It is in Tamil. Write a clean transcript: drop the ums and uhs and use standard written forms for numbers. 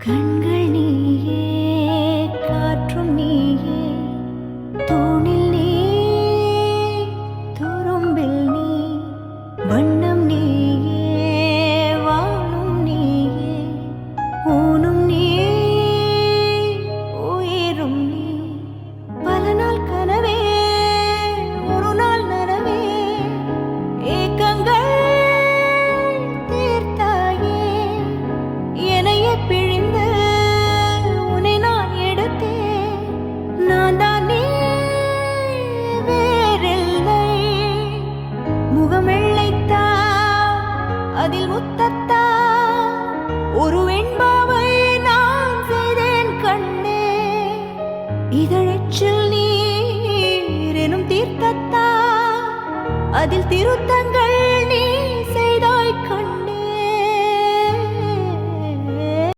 கண்கள் நீயே, காற்றும் நீயே, தூணில் நீ, துரும்பில் நீ, வண்ணம் நீயே, வானும் நீயே, ஊனும் நீ, உயிரும் நீ. பல நாள் கனவே, ஒரு நாள் நனவே, ஏக்கங்கள் தீர்த்தாயே, என்னையே பிழிந்து உன்னை நான் எடுத்தேன். நான் தான் நீ வேறில்லை. முகம் வெள்ளைத்தா, அதில் முத்தத்தா, ஒரு வெண்பாவை நான் செய்தேன் கண்ணே. இதழச்சில் நீர் எனும் தீர்த்தத்தா, அதில் திருத்தங்கள்